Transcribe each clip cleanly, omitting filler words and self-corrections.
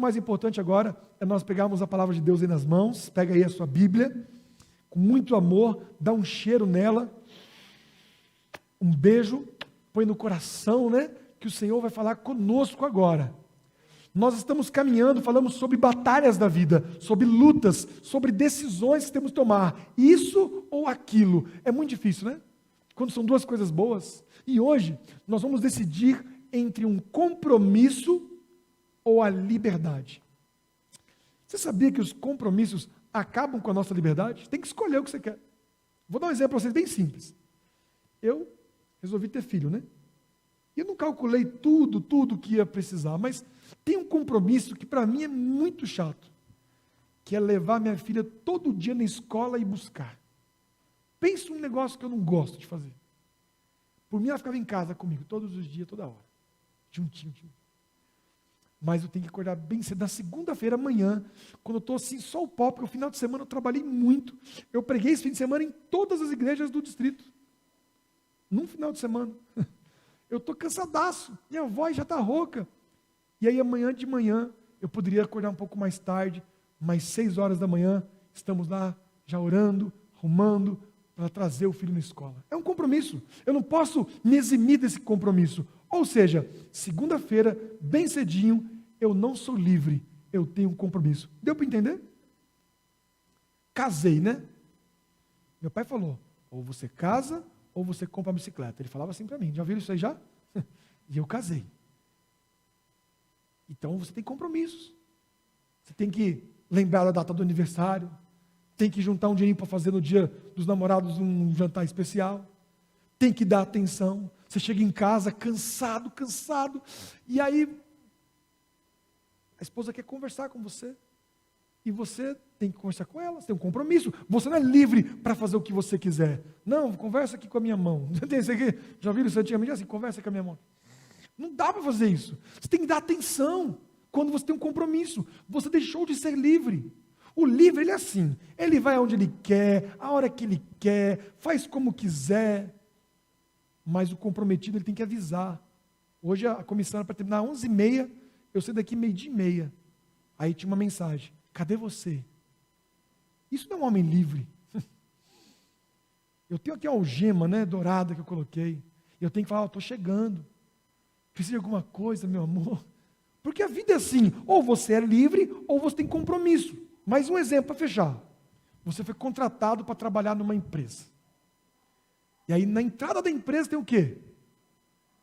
mais importante agora é nós pegarmos a palavra de Deus aí nas mãos. Pega aí a sua Bíblia, com muito amor, dá um cheiro nela, um beijo, põe no coração, né? Que o Senhor vai falar conosco agora. Nós estamos caminhando, falamos sobre batalhas da vida, sobre lutas, sobre decisões que temos que tomar. Isso ou aquilo. É muito difícil, né? Quando são duas coisas boas. E hoje, nós vamos decidir entre um compromisso ou a liberdade. Você sabia que os compromissos acabam com a nossa liberdade? Tem que escolher o que você quer. Vou dar um exemplo para vocês bem simples. Eu resolvi ter filho, né? E eu não calculei tudo que ia precisar, mas tem um compromisso que para mim é muito chato, que é levar minha filha todo dia na escola e buscar. Pensa um negócio que eu não gosto de fazer. Por mim, ela ficava em casa comigo, todos os dias, toda hora. Juntinho. Mas eu tenho que acordar bem cedo. Na segunda-feira, amanhã, quando eu estou assim, só o pó, porque no final de semana eu trabalhei muito. Eu preguei esse fim de semana em todas as igrejas do distrito. Num final de semana. Eu estou cansadaço. Minha voz já está rouca. E aí amanhã de manhã, eu poderia acordar um pouco mais tarde, mas 6 horas da manhã, estamos lá já orando, arrumando, para trazer o filho na escola. É um compromisso. Eu não posso me eximir desse compromisso. Ou seja, segunda-feira, bem cedinho, eu não sou livre, eu tenho um compromisso. Deu para entender? Casei, né? Meu pai falou, ou você casa, ou você compra a bicicleta. Ele falava assim para mim, já viram isso aí já? E eu casei. Então você tem compromissos. Você tem que lembrar da data do aniversário, tem que juntar um dinheirinho para fazer no dia dos namorados um jantar especial, tem que dar atenção. Você chega em casa cansado, e aí a esposa quer conversar com você, e você tem que conversar com ela, você tem um compromisso. Você não é livre para fazer o que você quiser. Não, conversa aqui com a minha mão. Já viram isso antigamente? Assim, conversa com a minha mão. Não dá para fazer isso. Você tem que dar atenção quando você tem um compromisso. Você deixou de ser livre. O livre, ele é assim. Ele vai onde ele quer, a hora que ele quer, faz como quiser. Mas o comprometido, ele tem que avisar. Hoje a comissão era para terminar às 11h30, eu saí daqui 12h30. Aí tinha uma mensagem, cadê você? Isso não é um homem livre. Eu tenho aqui a algema, né, dourada que eu coloquei. Eu tenho que falar, estou chegando. Precisa de alguma coisa, meu amor? Porque a vida é assim, ou você é livre, ou você tem compromisso. Mais um exemplo para fechar. Você foi contratado para trabalhar numa empresa. E aí na entrada da empresa tem o quê?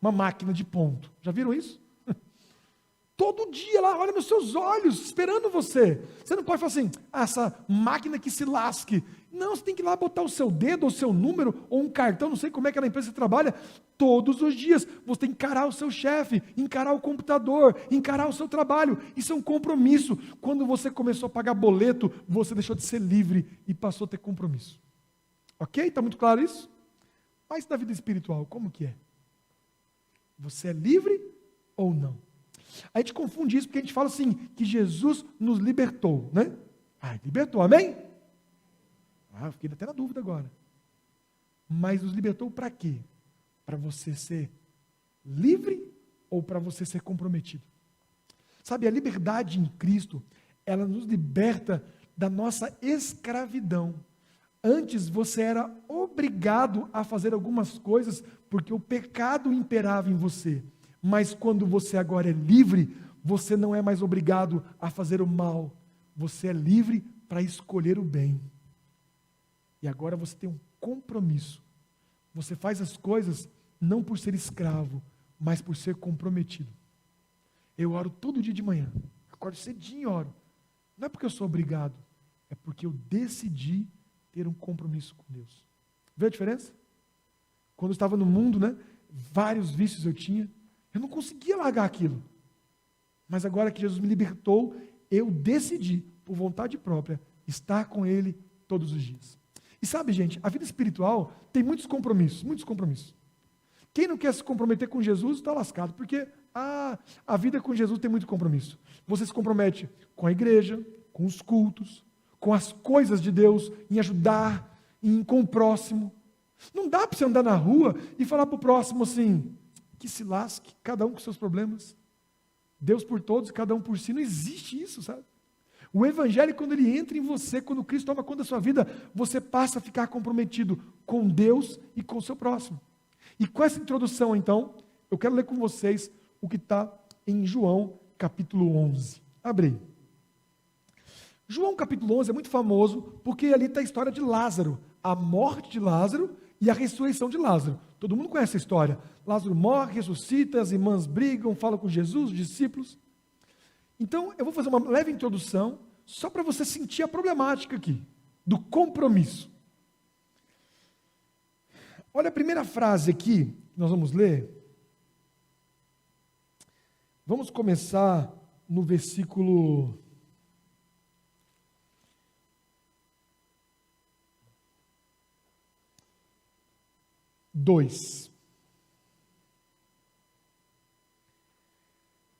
Uma máquina de ponto. Já viram isso? Todo dia ela olha nos seus olhos, esperando você. Você não pode falar assim, essa máquina que se lasque. Não, você tem que ir lá botar o seu dedo, ou o seu número, ou um cartão, não sei como é que é na empresa que você trabalha, todos os dias. Você tem que encarar o seu chefe, encarar o computador, encarar o seu trabalho. Isso é um compromisso. Quando você começou a pagar boleto, você deixou de ser livre e passou a ter compromisso. Ok? Está muito claro isso? Mas na vida espiritual, como que é? Você é livre ou não? A gente confunde isso porque a gente fala assim, que Jesus nos libertou, né? Libertou, amém? Fiquei até na dúvida agora. Mas nos libertou para quê? Para você ser livre ou para você ser comprometido? Sabe, a liberdade em Cristo, ela nos liberta da nossa escravidão. Antes você era obrigado a fazer algumas coisas porque o pecado imperava em você. Mas quando você agora é livre, você não é mais obrigado a fazer o mal. Você é livre para escolher o bem. E agora você tem um compromisso. Você faz as coisas não por ser escravo, mas por ser comprometido. Eu oro todo dia de manhã. Acordo cedinho e oro. Não é porque eu sou obrigado, é porque eu decidi ter um compromisso com Deus. Vê a diferença? Quando eu estava no mundo, né, vários vícios eu tinha. Eu não conseguia largar aquilo. Mas agora que Jesus me libertou, eu decidi, por vontade própria, estar com Ele todos os dias. E sabe, gente, a vida espiritual tem muitos compromissos, muitos compromissos. Quem não quer se comprometer com Jesus está lascado, porque a vida com Jesus tem muito compromisso. Você se compromete com a igreja, com os cultos, com as coisas de Deus, em ajudar, com o próximo. Não dá para você andar na rua e falar para o próximo assim, que se lasque, cada um com seus problemas. Deus por todos, cada um por si, não existe isso, sabe? O evangelho, quando ele entra em você, quando Cristo toma conta da sua vida, você passa a ficar comprometido com Deus e com o seu próximo. E com essa introdução, então, eu quero ler com vocês o que está em João, capítulo 11. Abre aí. João, capítulo 11, é muito famoso, porque ali está a história de Lázaro, a morte de Lázaro e a ressurreição de Lázaro. Todo mundo conhece a história. Lázaro morre, ressuscita, as irmãs brigam, falam com Jesus, os discípulos. Então, eu vou fazer uma leve introdução, só para você sentir a problemática aqui, do compromisso. Olha a primeira frase aqui, que nós vamos ler. Vamos começar no versículo 2.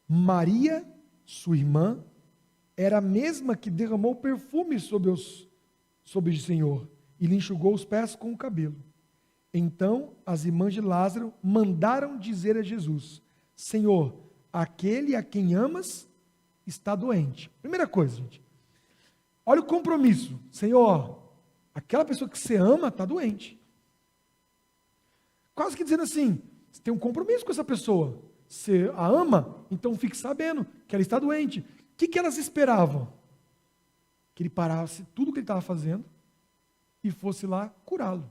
Maria, sua irmã, era a mesma que derramou perfume sobre o Senhor e lhe enxugou os pés com o cabelo. Então as irmãs de Lázaro mandaram dizer a Jesus: Senhor, aquele a quem amas está doente. Primeira coisa, gente, olha o compromisso. Senhor, aquela pessoa que você ama está doente. Quase que dizendo assim, você tem um compromisso com essa pessoa. Você a ama, então fique sabendo que ela está doente. O que elas esperavam? Que ele parasse tudo o que ele estava fazendo e fosse lá curá-lo.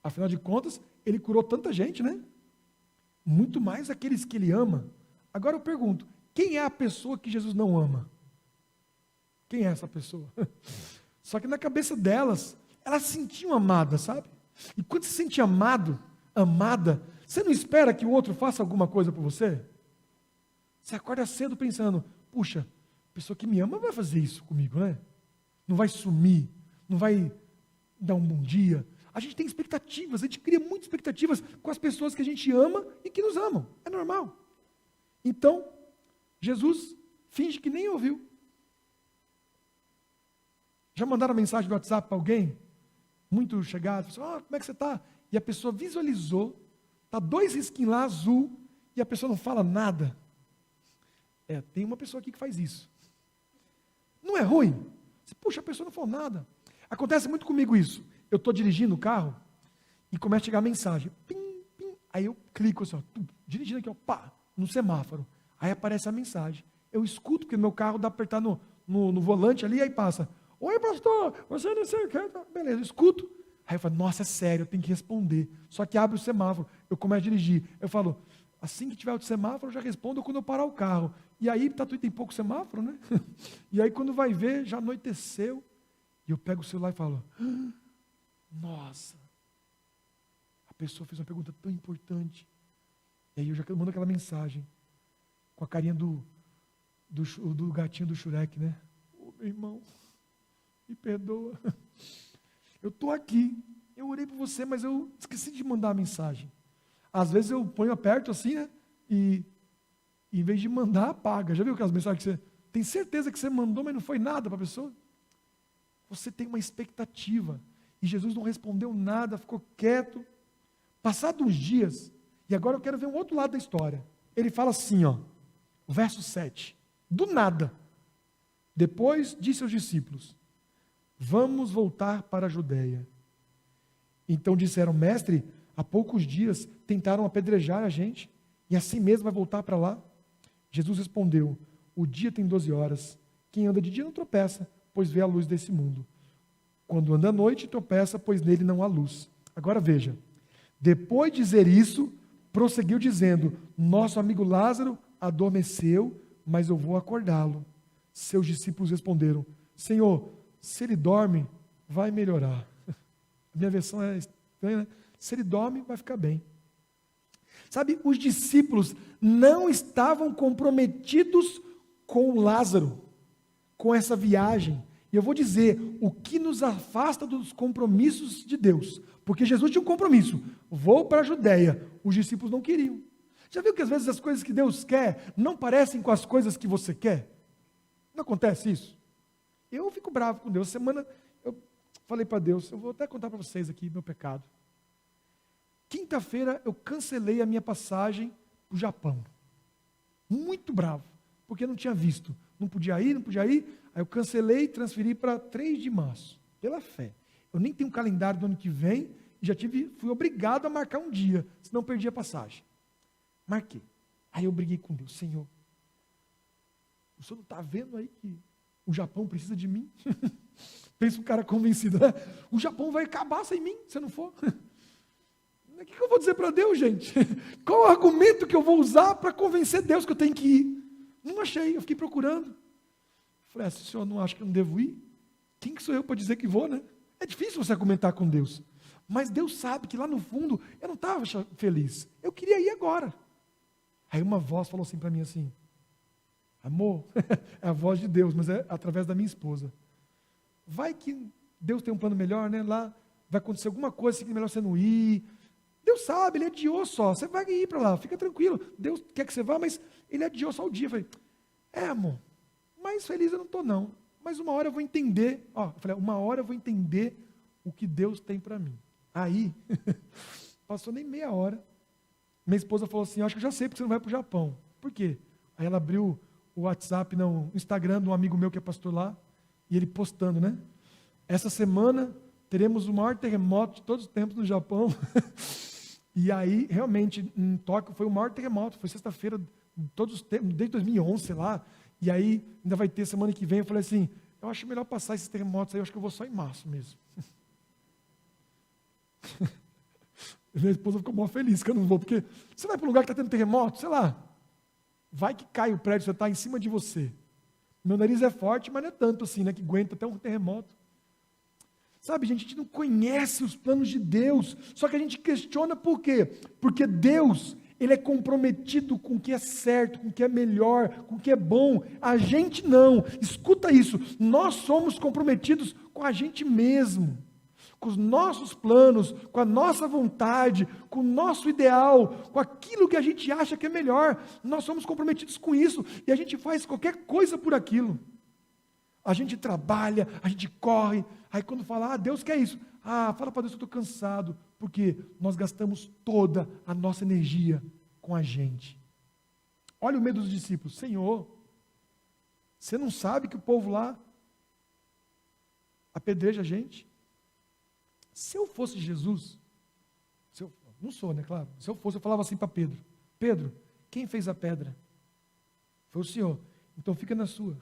Afinal de contas, ele curou tanta gente, né? Muito mais aqueles que ele ama. Agora eu pergunto, quem é a pessoa que Jesus não ama? Quem é essa pessoa? Só que na cabeça delas, elas se sentiam amadas, sabe? E quando se sente amado, amada, você não espera que o outro faça alguma coisa por você? Você acorda cedo pensando, puxa, a pessoa que me ama vai fazer isso comigo, né? Não vai sumir, não vai dar um bom dia. A gente tem expectativas, a gente cria muitas expectativas com as pessoas que a gente ama e que nos amam. É normal. Então, Jesus finge que nem ouviu. Já mandaram mensagem no WhatsApp para alguém? Muito chegado, como é que você está? E a pessoa visualizou, está 2 risquinhos lá, azul, e a pessoa não fala nada. Tem uma pessoa aqui que faz isso. Não é ruim? Puxa, a pessoa não falou nada. Acontece muito comigo isso. Eu estou dirigindo o carro e começa a chegar a mensagem. Pim, pim. Aí eu clico assim, dirigindo aqui, pá, no semáforo. Aí aparece a mensagem. Eu escuto, porque meu carro dá para apertar no volante ali, aí passa. Oi, pastor, você não sei o que. Beleza, eu escuto. Aí eu falo, nossa, é sério, eu tenho que responder. Só que abre o semáforo, eu começo a dirigir. Eu falo, assim que tiver o semáforo, eu já respondo quando eu parar o carro. E aí, tem pouco semáforo, né? E aí, quando vai ver, já anoiteceu. E eu pego o celular e falo, nossa, a pessoa fez uma pergunta tão importante. E aí eu já mando aquela mensagem, com a carinha do gatinho do Shrek, né? Meu irmão, me perdoa. Eu estou aqui, eu orei por você, mas eu esqueci de mandar a mensagem. Às vezes eu ponho aperto assim, né? E em vez de mandar, apaga. Já viu aquelas mensagens que você tem certeza que você mandou, mas não foi nada para a pessoa? Você tem uma expectativa. E Jesus não respondeu nada, ficou quieto. Passados uns dias, e agora eu quero ver um outro lado da história. Ele fala assim, o verso 7. Do nada. Depois disse aos discípulos, vamos voltar para a Judeia. Então disseram, mestre, há poucos dias tentaram apedrejar a gente, e assim mesmo vai voltar para lá? Jesus respondeu, o dia tem 12 horas, quem anda de dia não tropeça, pois vê a luz desse mundo. Quando anda à noite, tropeça, pois nele não há luz. Agora veja, depois de dizer isso, prosseguiu dizendo, nosso amigo Lázaro adormeceu, mas eu vou acordá-lo. Seus discípulos responderam, Senhor, se ele dorme, vai melhorar. A minha versão é estranha, né? Se ele dorme, vai ficar bem. Sabe, os discípulos não estavam comprometidos com Lázaro, com essa viagem. E eu vou dizer, o que nos afasta dos compromissos de Deus? Porque Jesus tinha um compromisso, vou para a Judeia, os discípulos não queriam. Já viu que às vezes as coisas que Deus quer não parecem com as coisas que você quer? Não acontece isso? Eu fico bravo com Deus. Semana eu falei para Deus, eu vou até contar para vocês aqui meu pecado. Quinta-feira eu cancelei a minha passagem para o Japão. Muito bravo. porque não tinha visto. Não podia ir. Aí eu cancelei e transferi para 3 de março, pela fé. Eu nem tenho um calendário do ano que vem, fui obrigado a marcar um dia, senão perdi a passagem. Marquei. Aí eu briguei com Deus, Senhor, o senhor não está vendo aí que o Japão precisa de mim? Pensa um cara convencido, né? O Japão vai acabar sem mim, se eu não for. O que eu vou dizer para Deus, gente? Qual o argumento que eu vou usar para convencer Deus que eu tenho que ir? Não achei, eu fiquei procurando. Falei, se o senhor não acha que eu não devo ir, quem que sou eu para dizer que vou, né? É difícil você argumentar com Deus. Mas Deus sabe que lá no fundo eu não estava feliz. Eu queria ir agora. Aí uma voz falou assim para mim assim, amor, é a voz de Deus, mas é através da minha esposa. Vai que Deus tem um plano melhor, né? Lá vai acontecer alguma coisa assim que é melhor você não ir. Deus sabe, Ele adiou só. Você vai ir para lá, fica tranquilo. Deus quer que você vá, mas Ele adiou só o dia. Eu falei, amor, mais feliz eu não estou não. Mas uma hora eu vou entender. Eu falei, uma hora eu vou entender o que Deus tem para mim. Aí, passou nem meia hora. Minha esposa falou assim, acho que eu já sei porque você não vai para o Japão. Por quê? Aí ela abriu o WhatsApp, não, o Instagram de um amigo meu que é pastor lá, e ele postando, né? Essa semana teremos o maior terremoto de todos os tempos no Japão. E aí, realmente, em Tóquio foi o maior terremoto, foi sexta-feira de todos os tempos, desde 2011, sei lá. E aí, ainda vai ter semana que vem. Eu falei assim, eu acho melhor passar esses terremotos aí, eu acho que eu vou só em março mesmo. Minha esposa ficou mó feliz que eu não vou, porque você vai para um lugar que está tendo terremoto, sei lá, vai que cai o prédio, você está em cima de você. Meu nariz é forte, mas não é tanto assim, né, que aguenta até um terremoto. Sabe, gente, a gente não conhece os planos de Deus, só que a gente questiona por quê? Porque Deus, Ele é comprometido com o que é certo, com o que é melhor, com o que é bom. A gente não. Escuta isso, nós somos comprometidos com a gente mesmo, com os nossos planos, com a nossa vontade, com o nosso ideal, com aquilo que a gente acha que é melhor. Nós somos comprometidos com isso e a gente faz qualquer coisa por aquilo. A gente trabalha, a gente corre, aí quando fala, Deus quer isso. Fala para Deus que eu estou cansado, porque nós gastamos toda a nossa energia com a gente. Olha o medo dos discípulos, Senhor, você não sabe que o povo lá apedreja a gente? Se eu fosse Jesus, não sou, né, claro, se eu fosse, eu falava assim para Pedro, Pedro, quem fez a pedra? Foi o Senhor. Então fica na sua.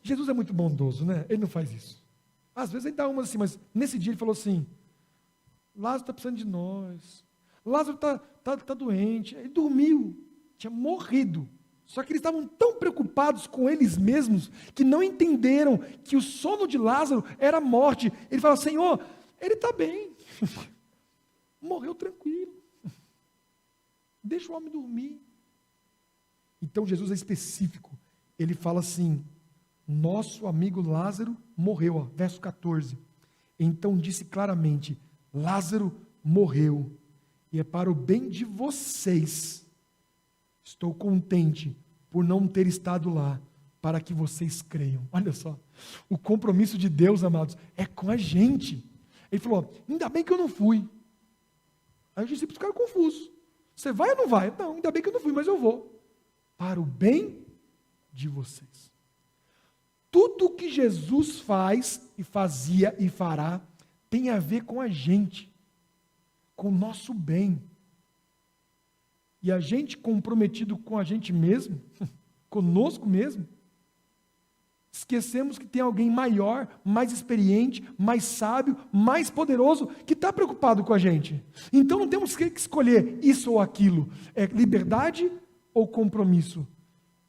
Jesus é muito bondoso, né? Ele não faz isso. Às vezes ele dá umas assim, mas nesse dia ele falou assim, Lázaro está precisando de nós. Lázaro está doente. Ele dormiu, tinha morrido. Só que eles estavam tão preocupados com eles mesmos, que não entenderam que o sono de Lázaro era a morte. Ele fala, Senhor, ele está bem. Morreu tranquilo. Deixa o homem dormir. Então Jesus é específico. Ele fala assim, nosso amigo Lázaro morreu, verso 14. Então disse claramente, Lázaro morreu, e é para o bem de vocês. Estou contente por não ter estado lá, para que vocês creiam. Olha só, o compromisso de Deus, amados, é com a gente. Ele falou, ainda bem que eu não fui. Aí os discípulos ficaram confusos. Você vai ou não vai? Não, ainda bem que eu não fui, mas eu vou. Para o bem de vocês. Tudo que Jesus faz e fazia e fará tem a ver com a gente, com o nosso bem. E a gente comprometido com a gente mesmo, conosco mesmo, esquecemos que tem alguém maior, mais experiente, mais sábio, mais poderoso, que está preocupado com a gente. Então não temos que escolher isso ou aquilo. É liberdade ou compromisso?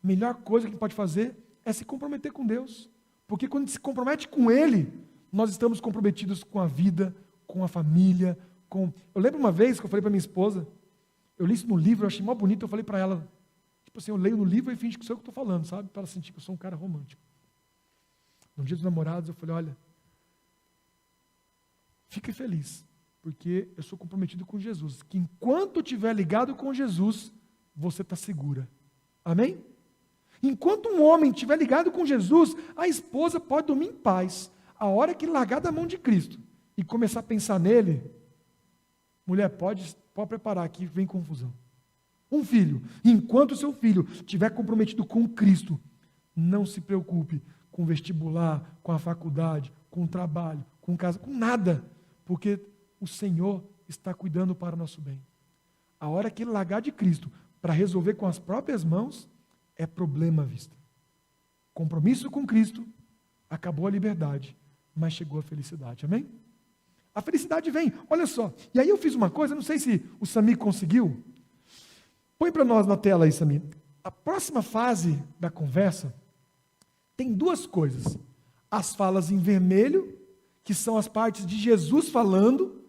A melhor coisa que a gente pode fazer é se comprometer com Deus. Porque quando a gente se compromete com Ele, nós estamos comprometidos com a vida, com a família, com... Eu lembro uma vez que eu falei para minha esposa, eu li isso no livro, eu achei mó bonito, eu falei para ela, tipo assim, eu leio no livro e finge que sou eu que estou falando, sabe? Para ela sentir que eu sou um cara romântico. No dia dos namorados, eu falei, olha, fique feliz, porque eu sou comprometido com Jesus, que enquanto eu estiver ligado com Jesus, você está segura. Amém? Enquanto um homem estiver ligado com Jesus, a esposa pode dormir em paz. A hora que largar da mão de Cristo e começar a pensar nele, mulher, pode preparar aqui, vem confusão. Um filho. Enquanto o seu filho estiver comprometido com Cristo, não se preocupe com vestibular, com a faculdade, com o trabalho, com casa, com nada, porque o Senhor está cuidando para o nosso bem. A hora que ele largar de Cristo para resolver com as próprias mãos, é problema à vista. Compromisso com Cristo, acabou a liberdade, mas chegou a felicidade, amém? A felicidade vem, olha só, e aí eu fiz uma coisa, não sei se o Samir conseguiu, põe para nós na tela aí, Samir. A próxima fase da conversa tem duas coisas, as falas em vermelho, que são as partes de Jesus falando,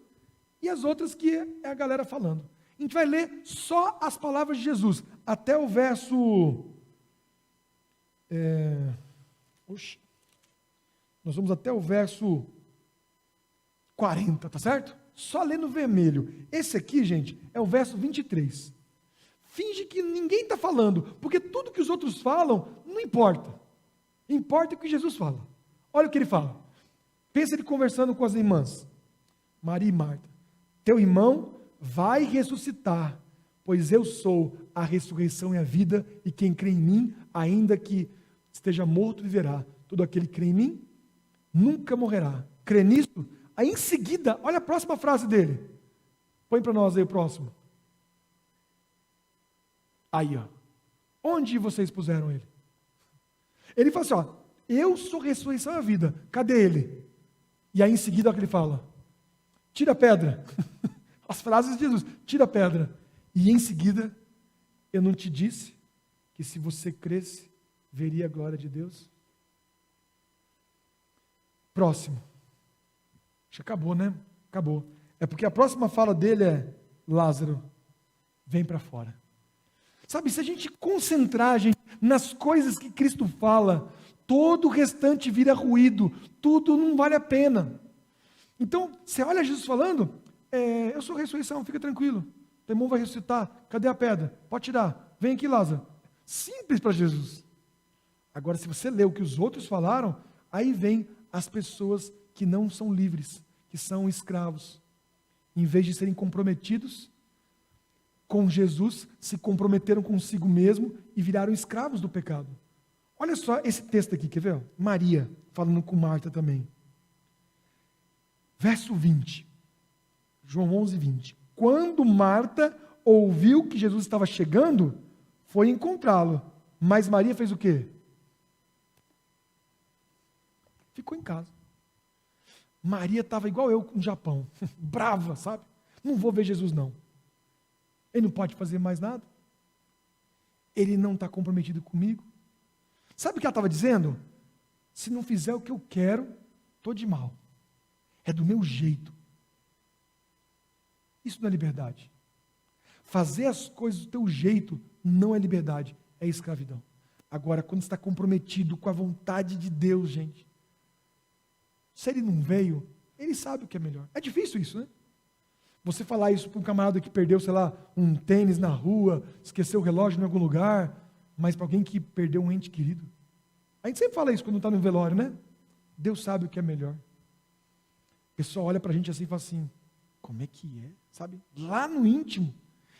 e as outras que é a galera falando. A gente vai ler só as palavras de Jesus, até o verso... nós vamos até o verso 40, tá certo? Só ler no vermelho. Esse aqui, gente, é o verso 23. Finge que ninguém está falando, porque tudo que os outros falam, não importa. Importa o que Jesus fala. Olha o que ele fala. Pensa ele conversando com as irmãs, Maria e Marta. Teu irmão vai ressuscitar, pois eu sou a ressurreição e a vida, e quem crê em mim, ainda que esteja morto, viverá. Todo aquele que crê em mim, nunca morrerá. Crê nisso? Aí em seguida, olha a próxima frase dele. Põe para nós aí o próximo. Aí, ó. Onde vocês puseram ele? Ele fala assim, ó, eu sou a ressurreição e a vida. Cadê ele? E aí em seguida, olha o que ele fala. Tira a pedra. As frases de Jesus. Tira a pedra. E em seguida, eu não te disse que se você cresce, veria a glória de Deus? Próximo. Acho que acabou, né? Acabou. É porque a próxima fala dele é, Lázaro, vem para fora. Sabe, se a gente concentrar, gente, nas coisas que Cristo fala, todo o restante vira ruído, tudo não vale a pena. Então, você olha Jesus falando, eu sou a ressurreição, fica tranquilo, teu irmão vai ressuscitar, cadê a pedra? Pode tirar, vem aqui, Lázaro. Simples para Jesus. Agora, se você lê o que os outros falaram, aí vem as pessoas que não são livres, que são escravos. Em vez de serem comprometidos com Jesus, se comprometeram consigo mesmo e viraram escravos do pecado. Olha só esse texto aqui, quer ver? Maria, falando com Marta também. Verso 20. João 11, 20. Quando Marta ouviu que Jesus estava chegando, foi encontrá-lo. Mas Maria fez o quê? Ficou em casa. Maria estava igual eu no Japão, brava, sabe? Não vou ver Jesus não. Ele não pode fazer mais nada. Ele não está comprometido comigo. Sabe o que ela estava dizendo? Se não fizer o que eu quero, estou de mal. É do meu jeito. Isso não é liberdade. Fazer as coisas do teu jeito não é liberdade, é escravidão. Agora, quando você está comprometido com a vontade de Deus, gente, se ele não veio, ele sabe o que é melhor. É difícil isso, né? Você falar isso para um camarada que perdeu, sei lá, um tênis na rua, esqueceu o relógio em algum lugar, mas para alguém que perdeu um ente querido. A gente sempre fala isso quando está no velório, né? Deus sabe o que é melhor. O pessoal olha para a gente assim e fala assim, como é que é? Sabe? Lá no íntimo,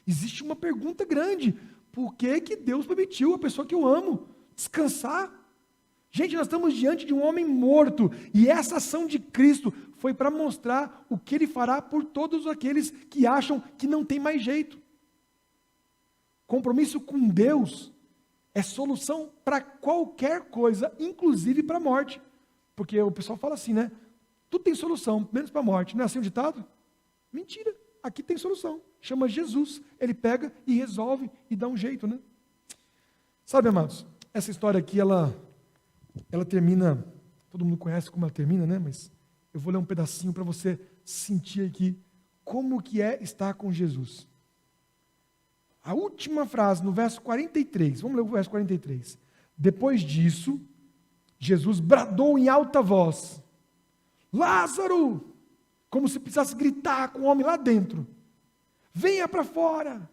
existe uma pergunta grande. Por que que Deus permitiu a pessoa que eu amo descansar? Gente, nós estamos diante de um homem morto, e essa ação de Cristo foi para mostrar o que Ele fará por todos aqueles que acham que não tem mais jeito. Compromisso com Deus é solução para qualquer coisa, inclusive para a morte. Porque o pessoal fala assim, né? Tudo tem solução, menos para a morte. Não é assim o ditado? Mentira, aqui tem solução. Chama Jesus, Ele pega e resolve e dá um jeito, né? Sabe, amados, essa história aqui, ela termina, todo mundo conhece como ela termina, né? Mas eu vou ler um pedacinho para você sentir aqui como que é estar com Jesus. A última frase, no verso 43, vamos ler o verso 43. Depois disso, Jesus bradou em alta voz, Lázaro, como se precisasse gritar com o homem lá dentro, venha para fora.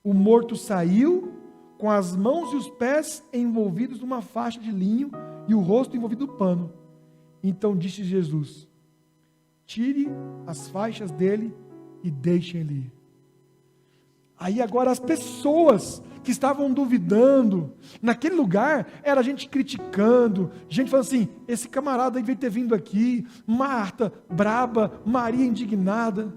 O morto saiu, com as mãos e os pés envolvidos numa faixa de linho e o rosto envolvido no pano. Então disse Jesus, tire as faixas dele e deixem ele ir. Aí agora as pessoas que estavam duvidando, naquele lugar, era gente criticando, gente falando assim, esse camarada devia ter vindo aqui, Marta braba, Maria indignada,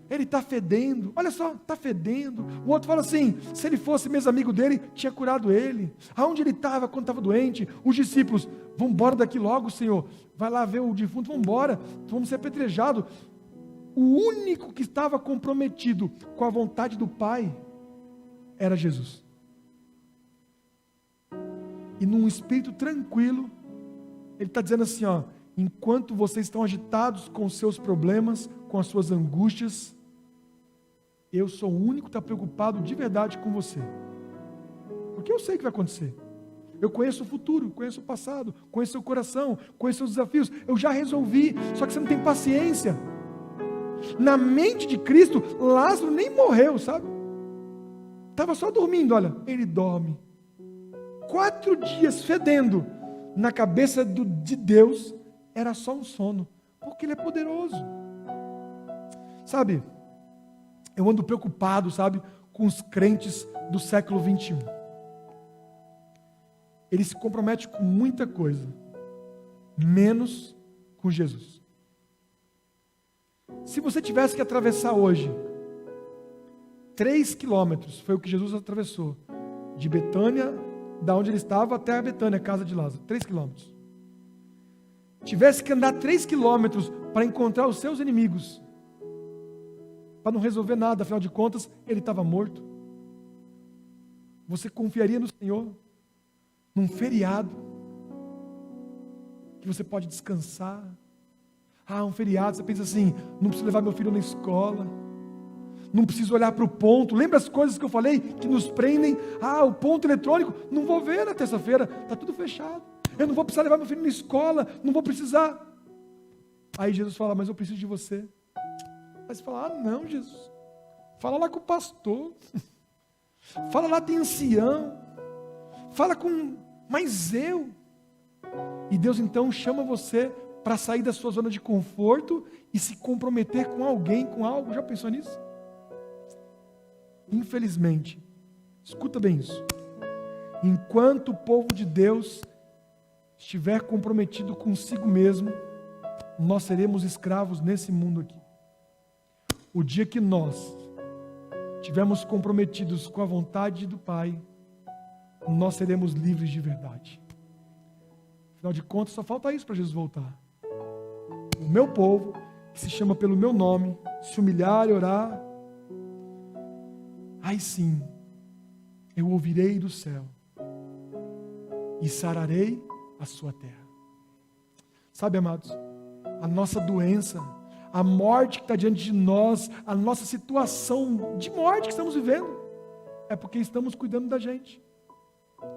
ele está fedendo, olha só, está fedendo. O outro fala assim, se ele fosse mesmo amigo dele, tinha curado ele. Aonde ele estava quando estava doente? Os discípulos, vamos embora daqui logo, Senhor, vai lá ver o defunto, vamos embora, vamos ser apedrejados. O único que estava comprometido com a vontade do Pai era Jesus. E num espírito tranquilo, ele está dizendo assim, ó, enquanto vocês estão agitados com os seus problemas, com as suas angústias, eu sou o único que está preocupado de verdade com você. Porque eu sei o que vai acontecer. Eu conheço o futuro, conheço o passado, conheço o coração, conheço os desafios. Eu já resolvi, só que você não tem paciência. Na mente de Cristo, Lázaro nem morreu, sabe? Estava só dormindo, olha, ele dorme. 4 dias fedendo, na cabeça de Deus, era só um sono, porque Ele é poderoso. Sabe, eu ando preocupado, sabe, com os crentes do século 21. Eles se comprometem com muita coisa, menos com Jesus. Se você tivesse que atravessar hoje 3 quilômetros, foi o que Jesus atravessou, de Betânia, da onde ele estava, até a Betânia, a casa de Lázaro, 3 quilômetros. Tivesse que andar 3 quilômetros para encontrar os seus inimigos, para não resolver nada, afinal de contas, ele estava morto. Você confiaria no Senhor, num feriado, que você pode descansar? Um feriado, você pensa assim, não preciso levar meu filho na escola, não preciso olhar para o ponto, lembra as coisas que eu falei, que nos prendem? O ponto eletrônico, não vou ver na terça-feira, está tudo fechado, eu não vou precisar levar meu filho na escola, não vou precisar. Aí Jesus fala, mas eu preciso de você. Aí você fala, não Jesus, fala lá com o pastor, fala lá tem ancião, fala com, mas eu. E Deus então chama você para sair da sua zona de conforto e se comprometer com alguém, com algo. Já pensou nisso? Infelizmente, escuta bem isso, enquanto o povo de Deus estiver comprometido consigo mesmo, nós seremos escravos nesse mundo aqui. O dia que nós estivermos comprometidos com a vontade do Pai, nós seremos livres de verdade. Afinal de contas, só falta isso para Jesus voltar. O meu povo, que se chama pelo meu nome, se humilhar e orar, aí sim, eu ouvirei do céu e sararei a sua terra. Sabe, amados, a nossa doença, a morte que está diante de nós, a nossa situação de morte que estamos vivendo, é porque estamos cuidando da gente.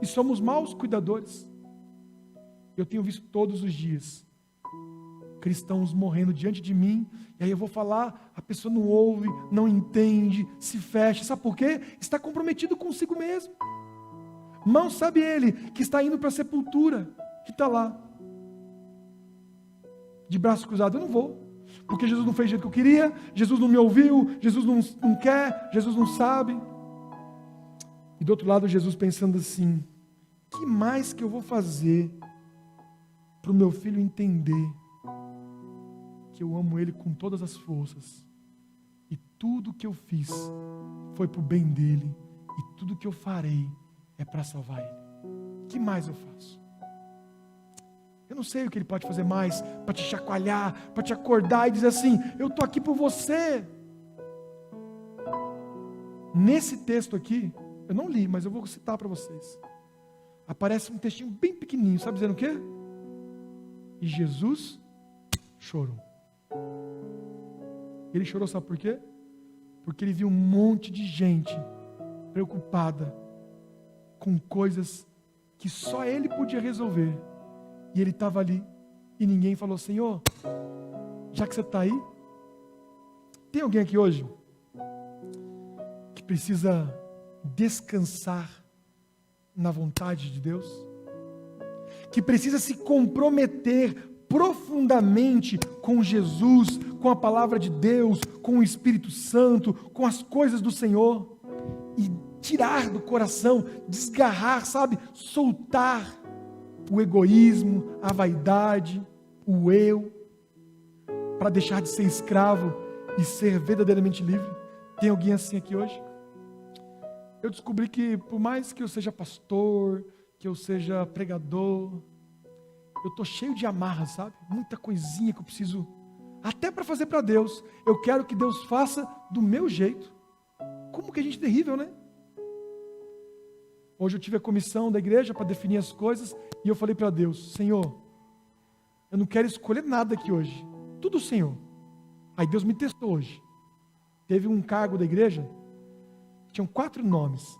E somos maus cuidadores. Eu tenho visto todos os dias cristãos morrendo diante de mim, e aí eu vou falar, a pessoa não ouve, não entende, se fecha. Sabe por quê? Está comprometido consigo mesmo. Mal sabe ele que está indo para a sepultura, que está lá, de braço cruzado. Eu não vou, porque Jesus não fez do jeito que eu queria, Jesus não me ouviu, Jesus não quer, Jesus não sabe. E do outro lado, Jesus pensando assim, que mais que eu vou fazer para o meu filho entender que eu amo ele com todas as forças, e tudo que eu fiz foi para o bem dele, e tudo que eu farei é para salvar ele. Que mais eu faço? Eu não sei o que ele pode fazer mais para te chacoalhar, para te acordar e dizer assim, eu estou aqui por você. Nesse texto aqui, eu não li, mas eu vou citar para vocês. Aparece um textinho bem pequenininho, sabe dizendo o quê? E Jesus chorou. Ele chorou, sabe por quê? Porque ele viu um monte de gente preocupada com coisas que só ele podia resolver. E ele estava ali, e ninguém falou, Senhor, já que você está aí, tem alguém aqui hoje que precisa descansar na vontade de Deus? Que precisa se comprometer profundamente com Jesus, com a palavra de Deus, com o Espírito Santo, com as coisas do Senhor? tirar do coração, desgarrar, sabe? Soltar o egoísmo, a vaidade, o eu, para deixar de ser escravo e ser verdadeiramente livre. Tem alguém assim aqui hoje? Eu descobri que por mais que eu seja pastor, que eu seja pregador, eu estou cheio de amarras, sabe? Muita coisinha que eu preciso, até para fazer para Deus. Eu quero que Deus faça do meu jeito. Como que a gente é terrível, né? Hoje eu tive a comissão da igreja para definir as coisas e eu falei para Deus: Senhor, eu não quero escolher nada aqui hoje, tudo o Senhor. Aí Deus me testou hoje. Teve um cargo da igreja, tinham 4 nomes,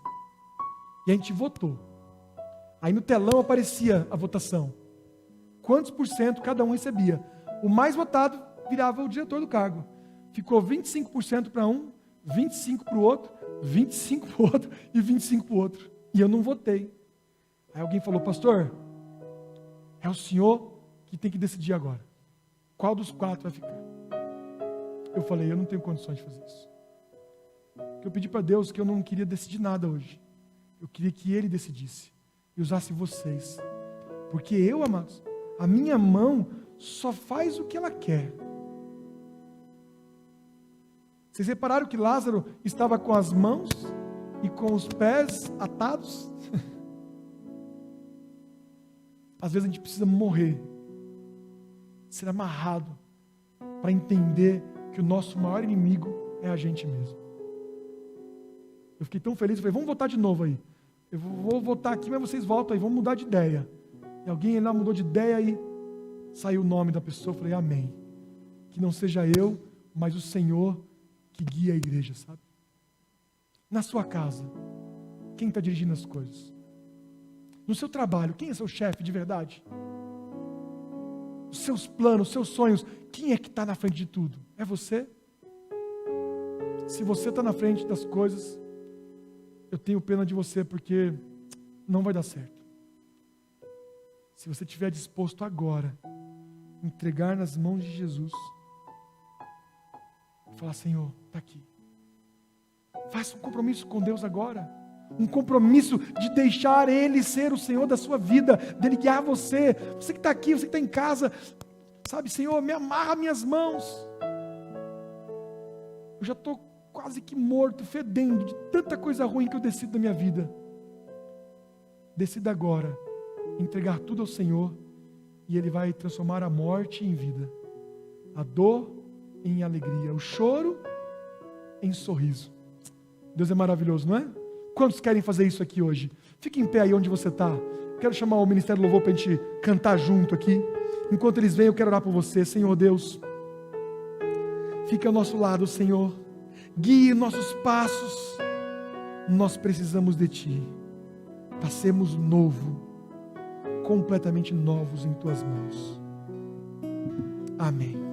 e a gente votou. Aí no telão aparecia a votação, quantos por cento cada um recebia. O mais votado virava o diretor do cargo. Ficou 25% para um, 25% para o outro, 25% para o outro e 25% para o outro. E eu não votei. Aí alguém falou: pastor, é o senhor que tem que decidir agora. Qual dos 4 vai ficar? Eu falei: eu não tenho condições de fazer isso. Porque eu pedi para Deus que eu não queria decidir nada hoje. Eu queria que Ele decidisse e usasse vocês. Porque eu, amados, a minha mão só faz o que ela quer. Vocês repararam que Lázaro estava com as mãos e com os pés atados? Às vezes a gente precisa morrer, ser amarrado, para entender que o nosso maior inimigo é a gente mesmo. Eu fiquei tão feliz, eu falei: vamos votar de novo aí. Eu vou votar aqui, mas vocês voltam aí, vamos mudar de ideia. E alguém lá mudou de ideia e saiu o nome da pessoa. Eu falei: amém. Que não seja eu, mas o Senhor que guia a igreja, sabe? Na sua casa, quem está dirigindo as coisas? No seu trabalho, quem é seu chefe de verdade? Os seus planos, os seus sonhos, quem é que está na frente de tudo? É você? Se você está na frente das coisas, eu tenho pena de você, porque não vai dar certo. Se você estiver disposto agora, entregar nas mãos de Jesus, e falar: Senhor, está aqui. Faça um compromisso com Deus agora. Um compromisso de deixar Ele ser o Senhor da sua vida, dele guiar você. Você que está aqui, você que está em casa, sabe: Senhor, me amarra minhas mãos. Eu já estou quase que morto, fedendo de tanta coisa ruim que eu decido da minha vida. Decida agora entregar tudo ao Senhor, e Ele vai transformar a morte em vida, a dor em alegria, o choro em sorriso. Deus é maravilhoso, não é? Quantos querem fazer isso aqui hoje? Fique em pé aí onde você está. Quero chamar o Ministério do Louvor para a gente cantar junto aqui. Enquanto eles vêm, eu quero orar por você. Senhor Deus, fique ao nosso lado, Senhor. Guie nossos passos. Nós precisamos de Ti. Passemos novo, completamente novos em Tuas mãos. Amém.